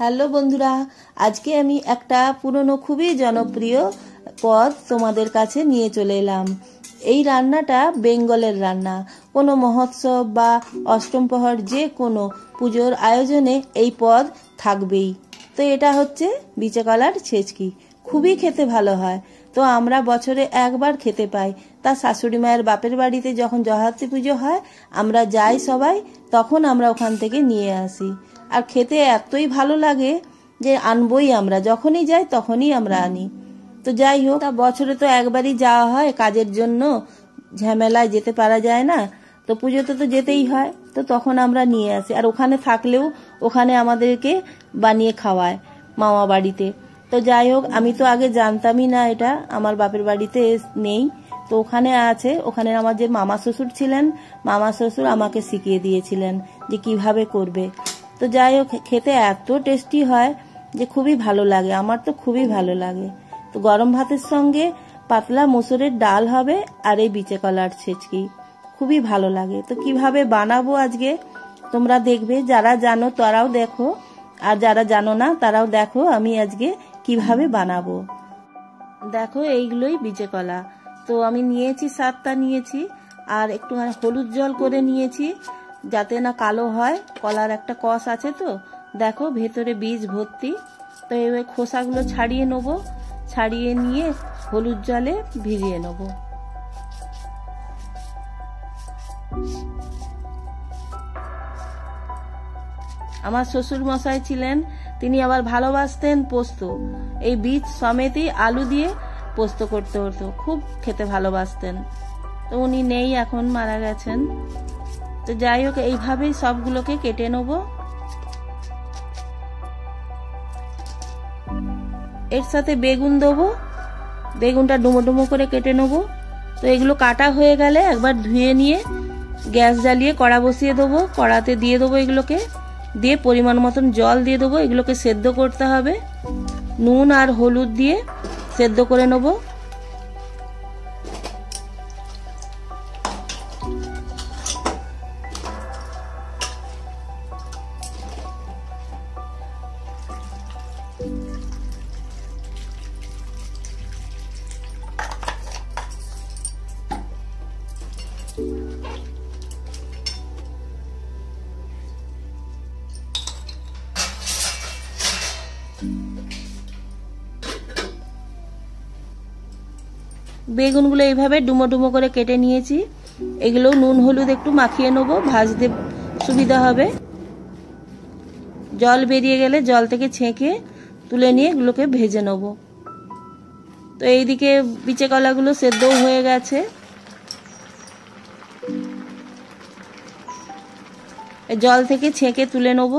Hello বন্ধুরা, আজকে আমি একটা পুরনো খুবই জনপ্রিয় পদ তোমাদের কাছে নিয়ে চলে এলাম। এই রান্নাটা বেঙ্গলের রান্না। কোনো মহোৎসব বা অষ্টম প্রহর যে কোনো পুজোর আয়োজনে এই পদ থাকবেই। তো এটা হচ্ছে বিচে কলার ছেচকি। খুবই খেতে ভালো হয়। তো আমরা বছরে একবার খেতে পাই। তার শাশুড়ি মায়ের বাপের বাড়িতে যখন জহাত্রী পুজো হয় আমরা যাই সবাই, তখন আমরা ওখান থেকে নিয়ে আসি। আর খেতে এতই ভালো লাগে যে আনবই, আমরা যখনই যাই তখনই আমরা আনি। তো যাই হোক, তা বছরে তো একবারই যাওয়া হয়, কাজের জন্য ঝামেলায় যেতে পারা যায় না। তো পুজোতে তো যেতেই হয়, তো তখন আমরা নিয়ে আসি। আর ওখানে থাকলেও ওখানে আমাদেরকে বানিয়ে খাওয়ায় মামা বাড়িতে। তো যাই হোক, আমি তো আগে জানতামই না, এটা আমার বাপের বাড়িতে নেই, তো ওখানে আছে। ওখানে আমার যে মামা শ্বশুর ছিলেন, মামা শ্বশুর আমাকে শিখিয়ে দিয়েছিলেন যে কিভাবে করবে। তো যাই হোক, খেতে এত টেস্টি হয় যে খুবই ভালো লাগে, আমার তো খুবই ভালো লাগে। তো গরম ভাতের সঙ্গে পাতলা মসুরের ডাল হবে আর এই বিচে কলার ছেচকি খুবই ভালো লাগে। তো কিভাবে বানাবো আজকে তোমরা দেখবে, যারা জানো তারাও দেখো, আর যারা জানো না তারাও দেখো আমি আজকে কিভাবে বানাবো। দেখো, এইগুলোই বিচে কলা। তো আমি নিয়েছি 7টা নিয়েছি, আর একটু হলুদ জল করে নিয়েছি যাতে না কালো হয়। কলার একটা কষ আছে, তো দেখো ভেতরে বীজ ভর্তি। তো এবার খোসাগুলো ছাড়িয়ে নেবো, ছাড়িয়ে নিয়ে হলুদ জলে ভিজিয়ে নেব। আমার শ্বশুর মশাই ছিলেন, তিনি আবার ভালোবাসতেন পোস্ত। এই বীজ সমেতই আলু দিয়ে পোস্ত করতে হতো, খুব খেতে ভালোবাসতেন। তো উনি নেই এখন, মারা গেছেন। তো যাই হোক, এইভাবেই সবগুলোকে কেটে নেব। এর সাথে বেগুন দেবো, বেগুনটা ডুমো ডুমো করে কেটে নেব। তো এগুলো কাটা হয়ে গেলে একবার ধুয়ে নিয়ে গ্যাস জ্বালিয়ে কড়া বসিয়ে দেবো। কড়াতে দিয়ে দেবো এগুলোকে, দিয়ে পরিমাণ মতন জল দিয়ে দেবো। এগুলোকে সেদ্ধ করতে হবে, নুন আর হলুদ দিয়ে সেদ্ধ করে নেব। বেগুনগুলো এইভাবে ডুমো ডুমো করে কেটে নিয়েছি। এগুলো নুন হলুদ একটু মাখিয়ে নেব, ভাজতে সুবিধা হবে। জল বেরিয়ে গেলে জল থেকে ছেঁকে তুলে নিয়ে এগুলোকে ভেজে নেব। তো এইদিকে বিচে কলাগুলো সেদ্ধও হয়ে গেছে। জল থেকে ছেঁকে তুলে নেব,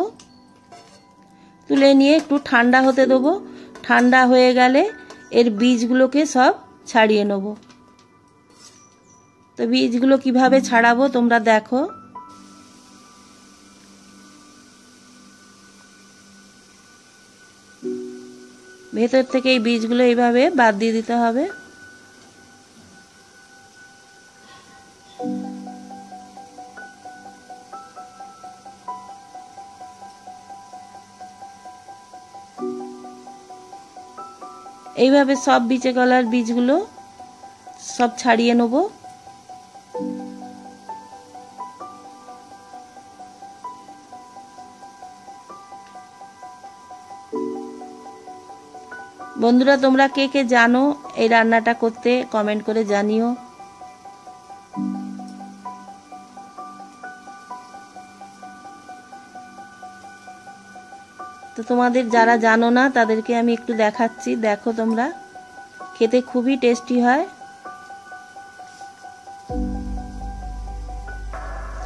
তুলে নিয়ে একটু ঠান্ডা হতে দেবো। ঠান্ডা হয়ে গেলে এর বীজগুলোকে সব ছাড়িয়ে নেব। তো বীজগুলো কিভাবে ছাড়াবো তোমরা দেখো। ভেতর থেকে এই বীজগুলো এইভাবে বাদ দিয়ে দিতে হবে। এইভাবে সব বিচে কলার বীজগুলো সব ছাড়িয়ে নেব। বন্ধুরা, তোমরা কে কে জানো এই রান্নাটা করতে কমেন্ট করে জানিও। তো তোমাদের যারা জানো না তাদেরকে আমি একটু দেখাচ্ছি, দেখো তোমরা, খেতে খুবই টেস্টি হয়,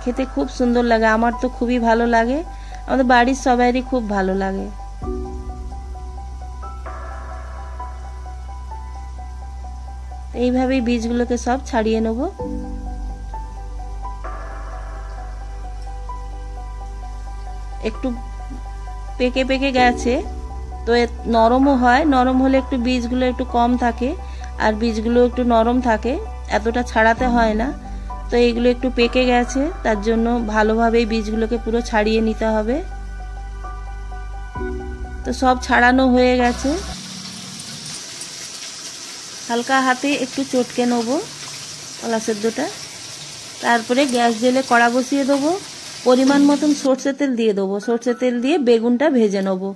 খেতে খুব সুন্দর লাগে। আমার তো খুবই ভালো লাগে, আমাদের বাড়ির সবাইরই খুব ভালো লাগে। এইভাবেই বীজগুলোকে সব ছাড়িয়ে নেব। একটু পেকে পেকে গেছে, তো নরমও হয়, নরম হলে একটু বীজগুলো একটু কম থাকে আর বীজগুলো একটু নরম থাকে, এতটা ছাড়াতে হয় না। তো এইগুলো একটু পেকে গেছে, তার জন্য ভালোভাবে বীজগুলোকে পুরো ছাড়িয়ে নিতে হবে। তো সব ছাড়ানো হয়ে গেছে। হালকা হাতে একটু চটকে নেবো কলা সেদ্ধটা। তারপরে গ্যাস জ্বেলে কড়া বসিয়ে দেবো। পরিমাণ মতন সর্ষে তেল দিয়ে দেবো। সর্ষে তেল দিয়ে বেগুনটা ভেজে নেবো।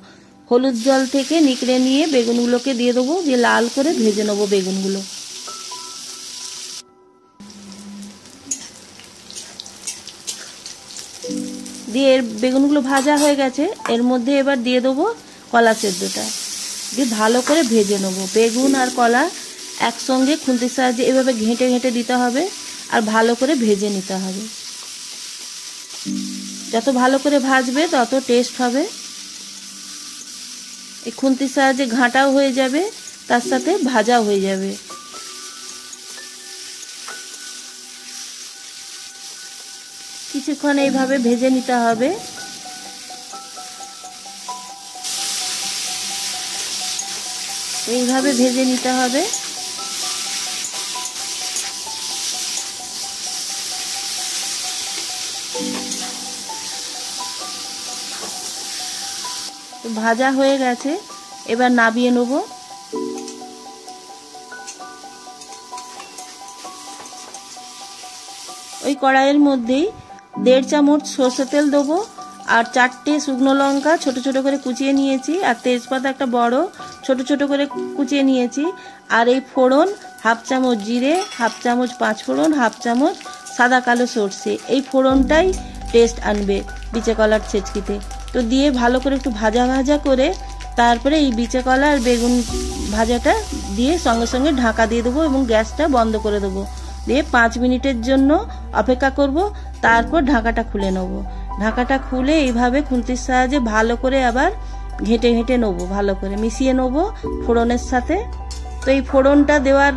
হলুদ জল থেকে নিকড়ে নিয়ে বেগুনগুলোকে দিয়ে দেবো, দিয়ে লাল করে ভেজে নেবো বেগুনগুলো। দিয়ে বেগুনগুলো ভাজা হয়ে গেছে, এর মধ্যে এবার দিয়ে দেবো কলা সেদ্ধটা, দিয়ে ভালো করে ভেজে নেবো। বেগুন আর কলা একসঙ্গে খুন্তির সাহায্যে এভাবে ঘেঁটে ঘেঁটে দিতে হবে আর ভালো করে ভেজে নিতে হবে। যত ভালো করে ভাজবে তত টেস্ট হবে। এই খুন্তির সাহায্যে ঘাঁটাও হয়ে যাবে, তার সাথে ভাজাও হয়ে যাবে। কিছুক্ষণ এইভাবে ভেজে নিতে হবে। এইভাবে ভেজে নিতে হবে। ভাজা হয়ে গেছে, এবার নামিয়ে নেব। ওই কড়াইয়ের মধ্যেই 1.5 চামচ সর্ষে তেল দেবো আর 4টে শুকনো লঙ্কা ছোট ছোট করে কুচিয়ে নিয়েছি, আর তেজপাতা একটা বড় ছোট ছোট করে কুচিয়ে নিয়েছি। আর এই ফোড়ন 1/2 চামচ জিরে, 1/2 চামচ 5 ফোড়ন, 1/2 চামচ সাদা কালো সর্ষে। এই ফোড়নটাই টেস্ট আনবে বিচে কলার ছেচকিতে। তো দিয়ে ভালো করে একটু ভাজা ভাজা করে তারপরে এই বিচে কলা আর বেগুন ভাজাটা দিয়ে সঙ্গে সঙ্গে ঢাকা দিয়ে দেবো এবং গ্যাসটা বন্ধ করে দেবো। দিয়ে 5 মিনিটের জন্য অপেক্ষা করব, তারপর ঢাকাটা খুলে নেব। ঢাকাটা খুলে এইভাবে খুন্তির সাহায্যে ভালো করে আবার ঘেঁটে ঘেঁটে নেবো, ভালো করে মিশিয়ে নেবো ফোড়নের সাথে। তো এই ফোড়নটা দেওয়ার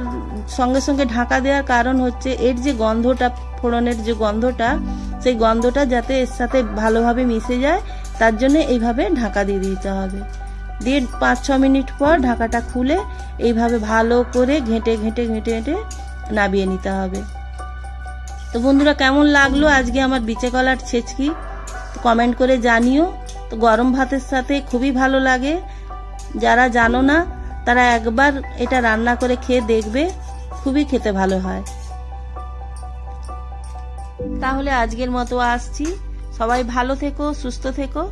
সঙ্গে সঙ্গে ঢাকা দেওয়ার কারণ হচ্ছে এর যে গন্ধটা, ফোড়নের যে গন্ধটা, সেই গন্ধটা যাতে এর সাথে ভালোভাবে মিশে যায়, তার জন্য এইভাবে ঢাকা দিয়ে দিতে হবে। দিয়ে 5-6 মিনিট পর ঢাকাটা খুলে এইভাবে ভালো করে ঘেঁটে ঘেঁটে ঘেঁটে ঘেঁটে নামিয়ে নিতে হবে। তো বন্ধুরা, কেমন লাগলো আজকে আমার বিচে কলার ছেচকি কমেন্ট করে জানিও। তো গরম ভাতের সাথে খুবই ভালো লাগে। যারা জানো না তারা একবার এটা রান্না করে খেয়ে দেখবে, খুবই খেতে ভালো হয়। তাহলে আজকের মতো আসছি। সবাই ভালো থেকো, সুস্থ থেকো।